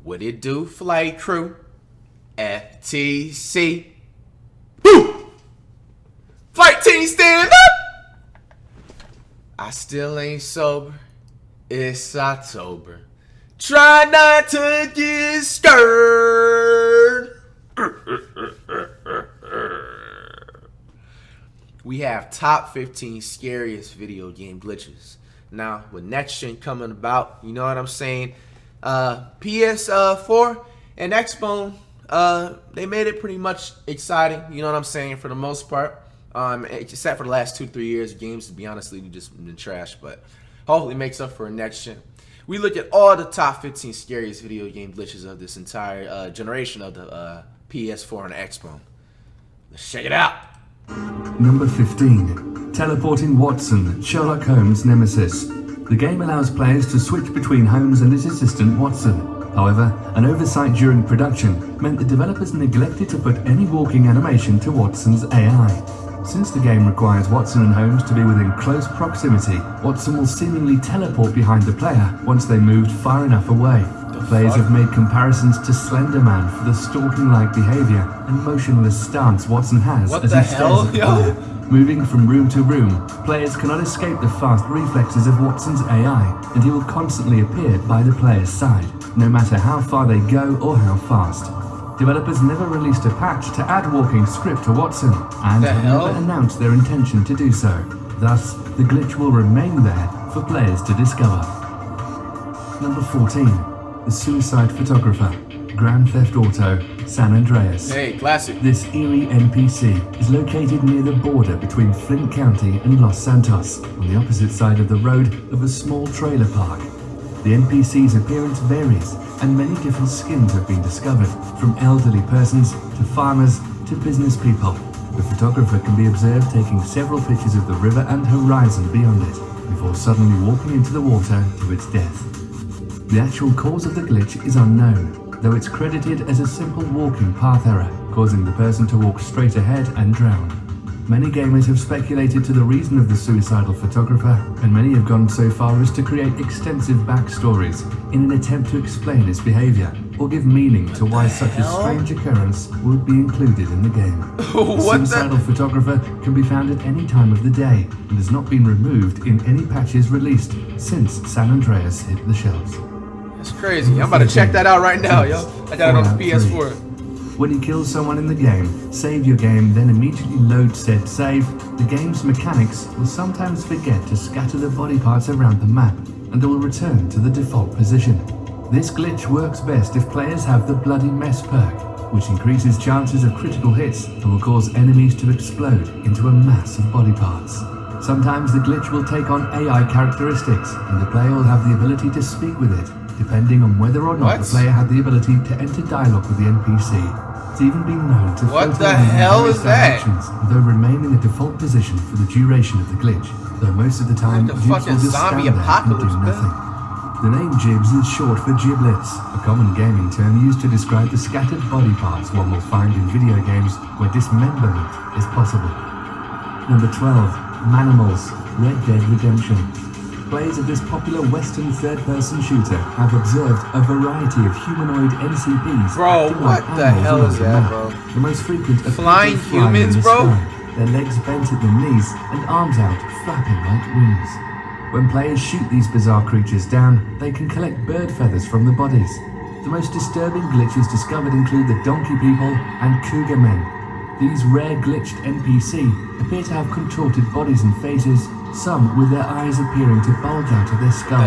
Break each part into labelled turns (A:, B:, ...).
A: What it do, flight crew? FTC. Woo! Flight team stand up! I still ain't sober. It's October. Try not to get scared. We have top 15 scariest video game glitches. Now, with next gen coming about, you know what I'm saying? PS4 and Xbox, they made it pretty much exciting, you know what I'm saying, for the most part. Except for the last 2-3 years, games, to be honest, just been trash, but hopefully it makes up for next gen. We look at all the top 15 scariest video game glitches of this entire generation of the PS4 and Xbox. Let's check it out.
B: Number 15. Teleporting Watson, Sherlock Holmes' nemesis. The game allows players to switch between Holmes and his assistant Watson. However, an oversight during production meant the developers neglected to put any walking animation to Watson's AI. Since the game requires Watson and Holmes to be within close proximity, Watson will seemingly teleport behind the player once they moved far enough away. Players have made comparisons to Slender Man for the stalking-like behavior and motionless stance Watson has as he stares at the player. Moving from room to room, players cannot escape the fast reflexes of Watson's AI, and he will constantly appear by the player's side, no matter how far they go or how fast. Developers never released a patch to add walking script to Watson, and have never announced their intention to do so. Thus, the glitch will remain there for players to discover. Number 14. The Suicide Photographer, Grand Theft Auto, San Andreas.
A: Hey, classic.
B: This eerie NPC is located near the border between Flint County and Los Santos, on the opposite side of the road of a small trailer park. The NPC's appearance varies, and many different skins have been discovered, from elderly persons to farmers to business people. The photographer can be observed taking several pictures of the river and horizon beyond it, before suddenly walking into the water to its death. The actual cause of the glitch is unknown, though it's credited as a simple walking path error, causing the person to walk straight ahead and drown. Many gamers have speculated to the reason of the suicidal photographer, and many have gone so far as to create extensive backstories in an attempt to explain his behavior, or give meaning to why such a strange occurrence would be included in the game. The suicidal photographer can be found at any time of the day, and has not been removed in any patches released since San Andreas hit the shelves.
A: That's crazy. I'm about to check that out right now, yo. I got it on the PS4.
B: When you kill someone in the game, save your game, then immediately load said save, the game's mechanics will sometimes forget to scatter the body parts around the map, and they will return to the default position. This glitch works best if players have the Bloody Mess perk, which increases chances of critical hits and will cause enemies to explode into a mass of body parts. Sometimes the glitch will take on AI characteristics, and the player will have the ability to speak with it, depending on whether or not the player had the ability to enter dialogue with the NPC. It's even been known to
A: what the hell is that?
B: Though remain in the default position for the duration of the glitch, though most of the time Jibs will just stand there and do nothing. The name Jibs is short for giblets, a common gaming term used to describe the scattered body parts one will find in video games where dismemberment is possible. Number 12. Manimals, Red Dead Redemption. Players of this popular Western third-person shooter have observed a variety of humanoid NCPs.
A: Bro, what the hell is that, bro?
B: The most frequent are
A: flying humans, bro?
B: Their legs bent at the knees and arms out, flapping like wings. When players shoot these bizarre creatures down, they can collect bird feathers from the bodies. The most disturbing glitches discovered include the Donkey People and Cougar Men. These rare glitched NPC appear to have contorted bodies and faces, some with their eyes appearing to bulge out of their skull.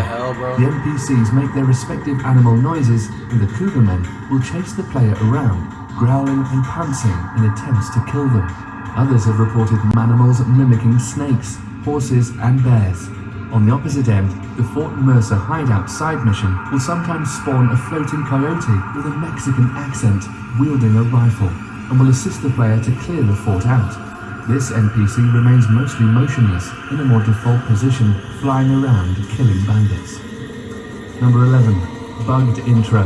B: The NPCs make their respective animal noises, and the Cougar Men will chase the player around, growling and pouncing in attempts to kill them. Others have reported manimals mimicking snakes, horses, and bears. On the opposite end, the Fort Mercer hideout side mission will sometimes spawn a floating coyote with a Mexican accent wielding a rifle, and will assist the player to clear the fort out. This NPC remains mostly motionless in a more default position, flying around killing bandits. Number 11. Bugged Intro,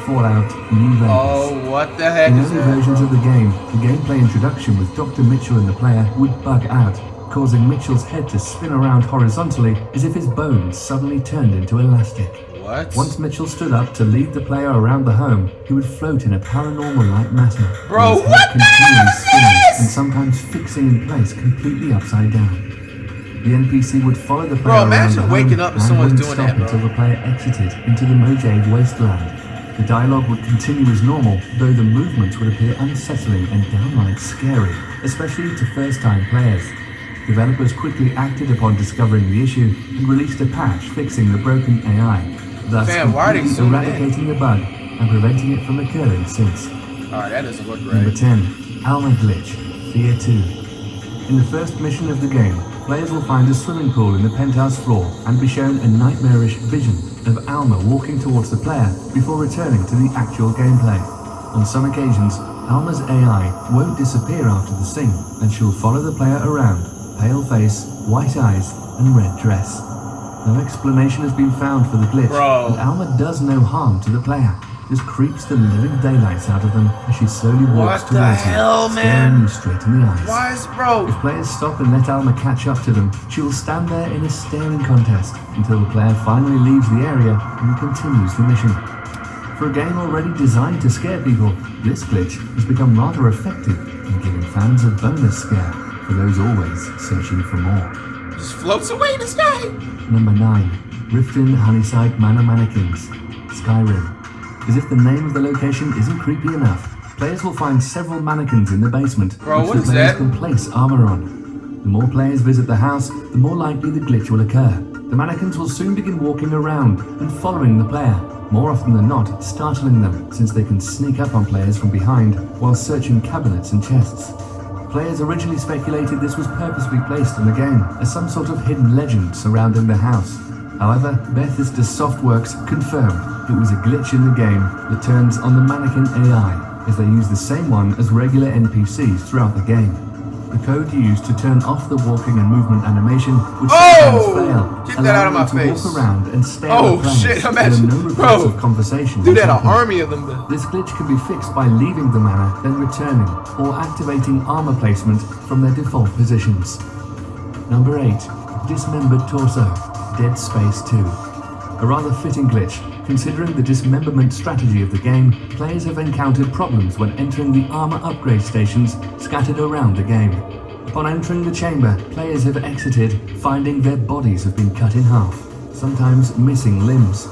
B: Fallout New Vegas.
A: Oh, what the heck
B: is that? In early versions of the game, the gameplay introduction with Dr. Mitchell and the player would bug out, causing Mitchell's head to spin around horizontally as if his bones suddenly turned into elastic.
A: What?
B: Once Mitchell stood up to lead the player around the home, he would float in a paranormal-like matter.
A: Bro,
B: with his
A: what
B: head
A: the hell
B: continually
A: is
B: spinning
A: this?
B: and sometimes fixing in place completely upside down. The NPC would follow the player
A: Bro,
B: around the
A: imagine
B: home
A: waking up and
B: and
A: someone's
B: wouldn't
A: doing
B: stop
A: that, bro.
B: until the player exited into the Mojave wasteland. The dialogue would continue as normal, though the movements would appear unsettling and downright scary, especially to first-time players. Developers quickly acted upon discovering the issue and released a patch fixing the broken AI, thus
A: Fam, why are they
B: completely
A: zooming in?
B: eradicating the bug and preventing it from occurring since.
A: Alright, that doesn't look
B: Number
A: right.
B: 10. Alma Glitch, Fear 2. In the first mission of the game, players will find a swimming pool in the penthouse floor and be shown a nightmarish vision of Alma walking towards the player before returning to the actual gameplay. On some occasions, Alma's AI won't disappear after the scene, and she'll follow the player around, pale face, white eyes, and red dress. No explanation has been found for the glitch,
A: Bro.
B: and Alma does no harm to the player. Just creeps the living daylights out of them as she slowly walks
A: What the
B: towards
A: hell,
B: you,
A: man?
B: staring you straight in the eyes.
A: Why is bro?
B: If players stop and let Alma catch up to them, she will stand there in a staring contest until the player finally leaves the area and continues the mission. For a game already designed to scare people, this glitch has become rather effective in giving fans a bonus scare for those always searching for more.
A: Just floats away in the sky.
B: Number 9. Riften Honeyside Manor Mannequins, Skyrim. As if the name of the location isn't creepy enough, players will find several mannequins in the basement
A: Bro,
B: which
A: what
B: the
A: is
B: players
A: that?
B: can place armor on. The more players visit the house, the more likely the glitch will occur. The mannequins will soon begin walking around and following the player, more often than not startling them since they can sneak up on players from behind while searching cabinets and chests. Players originally speculated this was purposely placed in the game as some sort of hidden legend surrounding the house. However, Bethesda Softworks confirmed it was a glitch in the game that turns on the mannequin AI, as they use the same one as regular NPCs throughout the game. The code used to turn off the walking and movement animation would sometimes fail,
A: Get that out of my
B: allowing them
A: face.
B: to walk around and stare
A: Oh,
B: at players.
A: shit,
B: There
A: imagine-
B: are no reports
A: bro,
B: of conversations.
A: Do that, an
B: happening.
A: army of them. Though.
B: This glitch can be fixed by leaving the manor, then returning, or activating armor placement from their default positions. Number 8. Dismembered Torso, Dead Space 2. A rather fitting glitch, considering the dismemberment strategy of the game. Players have encountered problems when entering the armor upgrade stations scattered around the game. Upon entering the chamber, players have exited, finding their bodies have been cut in half, sometimes missing limbs.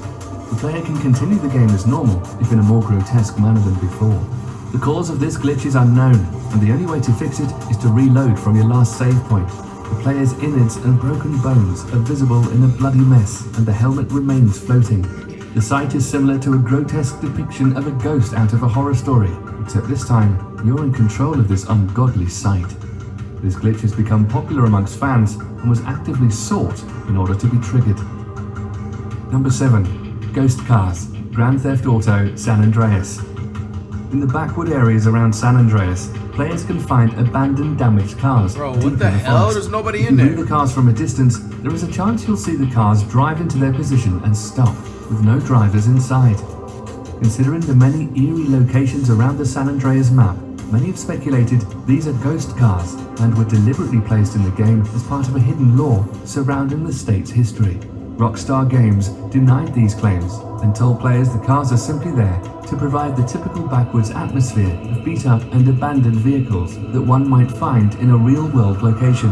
B: The player can continue the game as normal, if in a more grotesque manner than before. The cause of this glitch is unknown, and the only way to fix it is to reload from your last save point. The player's innards and broken bones are visible in a bloody mess, and the helmet remains floating. The sight is similar to a grotesque depiction of a ghost out of a horror story, except this time, you're in control of this ungodly sight. This glitch has become popular amongst fans and was actively sought in order to be triggered. Number 7. Ghost Cars, Grand Theft Auto, San Andreas. In the backward areas around San Andreas, players can find abandoned, damaged cars.
A: Bro,
B: deep
A: what
B: in
A: the hell?
B: forest.
A: There's nobody
B: If
A: in
B: you view
A: there.
B: the cars from a distance, there is a chance you'll see the cars drive into their position and stop, with no drivers inside. Considering the many eerie locations around the San Andreas map, many have speculated these are ghost cars and were deliberately placed in the game as part of a hidden lore surrounding the state's history. Rockstar Games denied these claims and told players the cars are simply there to provide the typical backwards atmosphere of beat-up and abandoned vehicles that one might find in a real-world location.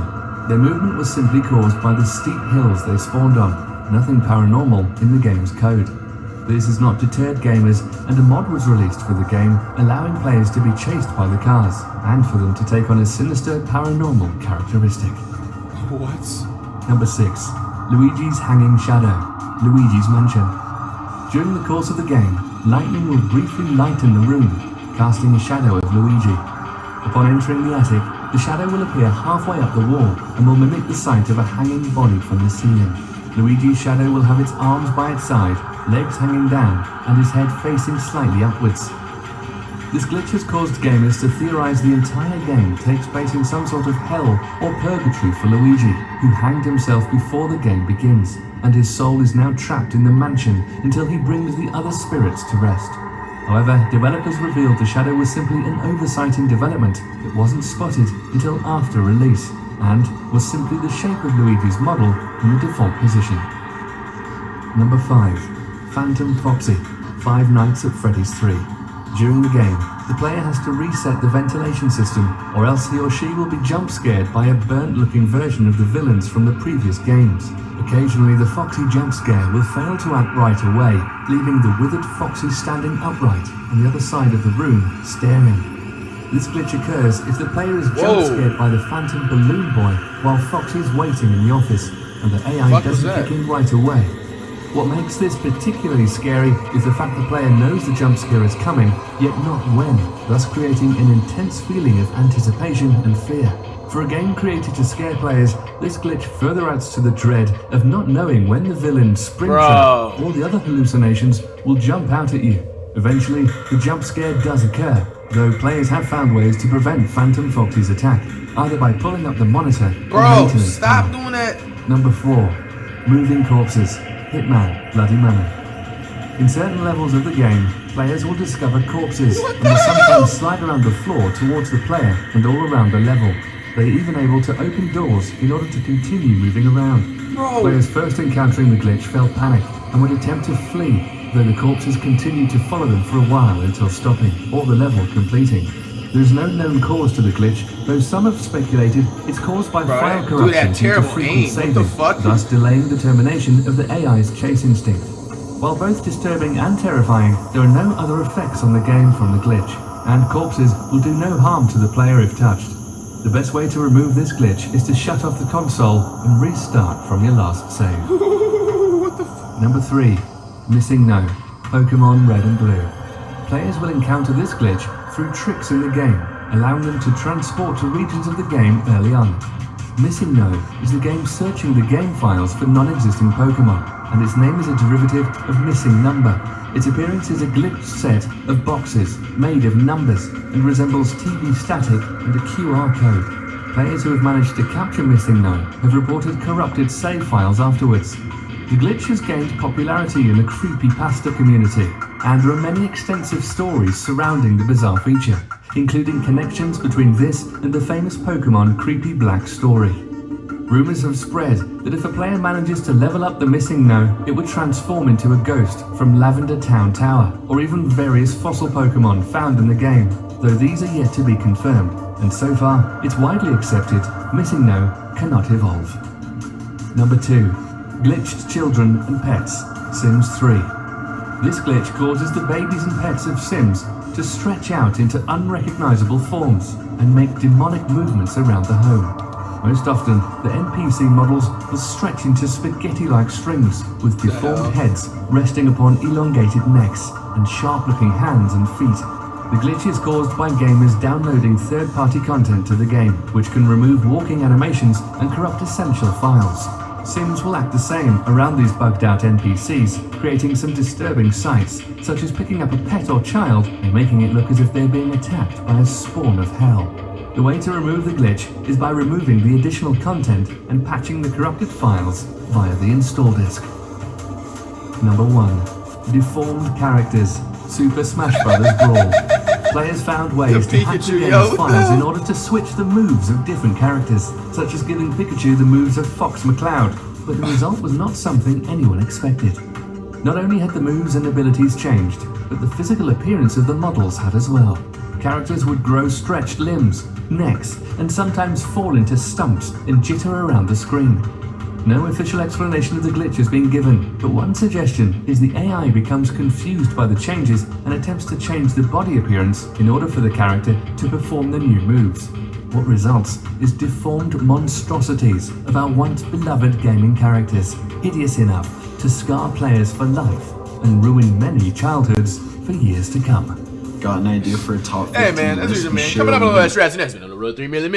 B: Their movement was simply caused by the steep hills they spawned on, nothing paranormal in the game's code. This has not deterred gamers, and a mod was released for the game, allowing players to be chased by the cars, and for them to take on a sinister paranormal characteristic.
A: What?
B: Number 6. Luigi's Hanging Shadow, Luigi's Mansion. During the course of the game, lightning will briefly lighten the room, casting a shadow of Luigi. Upon entering the attic, the shadow will appear halfway up the wall and will mimic the sight of a hanging body from the ceiling. Luigi's shadow will have its arms by its side, legs hanging down, and his head facing slightly upwards. This glitch has caused gamers to theorize the entire game takes place in some sort of hell or purgatory for Luigi, who hanged himself before the game begins, and his soul is now trapped in the mansion until he brings the other spirits to rest. However, developers revealed the shadow was simply an oversight in development that wasn't spotted until after release, and was simply the shape of Luigi's model in the default position. Number 5. Phantom Foxy, Five Nights at Freddy's 3. During the game, the player has to reset the ventilation system, or else he or she will be jump scared by a burnt-looking version of the villains from the previous games. Occasionally, the Foxy jump scare will fail to act right away, leaving the withered Foxy standing upright on the other side of the room, staring. This glitch occurs if the player is jump scared by the Phantom Balloon Boy while Foxy is waiting in the office, and the AI doesn't kick in right away. What makes this particularly scary is the fact the player knows the jump scare is coming, yet not when, thus creating an intense feeling of anticipation and fear. For a game created to scare players, this glitch further adds to the dread of not knowing when the villain, Springtrap, or the other hallucinations will jump out at you. Eventually, the jump scare does occur, though players have found ways to prevent Phantom Foxy's attack, either by pulling up the monitor or maintenance
A: stop
B: power.
A: doing that!
B: Number 4. Moving Corpses. Hitman, Bloody Money. In certain levels of the game, players will discover corpses and will sometimes slide around the floor towards the player and all around the level. They are even able to open doors in order to continue moving around. Players first encountering the glitch felt panic and would attempt to flee, though the corpses continued to follow them for a while until stopping, or the level completing. There is no known cause to the glitch, though some have speculated it's caused by file corruption due to frequent saving, thus delaying the termination of the AI's chase instinct. While both disturbing and terrifying, there are no other effects on the game from the glitch, and corpses will do no harm to the player if touched. The best way to remove this glitch is to shut off the console and restart from your last save.
A: What the f?
B: Number 3. Missing No, Pokemon Red and Blue. Players will encounter this glitch through tricks in the game, allowing them to transport to regions of the game early on. Missing No is the game searching the game files for non-existing Pokemon, and its name is a derivative of missing number. Its appearance is a glitched set of boxes made of numbers and resembles TV static and a QR code. Players who have managed to capture Missing No have reported corrupted save files afterwards. The glitch has gained popularity in the creepypasta community, and there are many extensive stories surrounding the bizarre feature, including connections between this and the famous Pokemon Creepy Black story. Rumors have spread that if a player manages to level up the Missing No, it would transform into a ghost from Lavender Town Tower, or even various fossil Pokemon found in the game, though these are yet to be confirmed, and so far, it's widely accepted Missing No cannot evolve. Number 2. Glitched Children and Pets, Sims 3. This glitch causes the babies and pets of Sims to stretch out into unrecognizable forms and make demonic movements around the home. Most often, the NPC models will stretch into spaghetti-like strings with deformed heads resting upon elongated necks and sharp-looking hands and feet. The glitch is caused by gamers downloading third-party content to the game, which can remove walking animations and corrupt essential files. Sims will act the same around these bugged-out NPCs, creating some disturbing sights, such as picking up a pet or child and making it look as if they're being attacked by a spawn of hell. The way to remove the glitch is by removing the additional content and patching the corrupted files via the install disk. Number 1. Deformed Characters, Super Smash Bros. Brawl. Players found ways to hack the game's files in order to switch the moves of different characters, such as giving Pikachu the moves of Fox McCloud, but the result was not something anyone expected. Not only had the moves and abilities changed, but the physical appearance of the models had as well. Characters would grow stretched limbs, necks, and sometimes fall into stumps and jitter around the screen. No official explanation of the glitch has been given, but one suggestion is the AI becomes confused by the changes and attempts to change the body appearance in order for the character to perform the new moves. What results is deformed monstrosities of our once beloved gaming characters, hideous enough to scar players for life and ruin many childhoods for years to come.
C: Got an idea for a top 15
A: Hey man, that's
C: list?
A: usually man. Coming up on the last rats next on the road 3 million.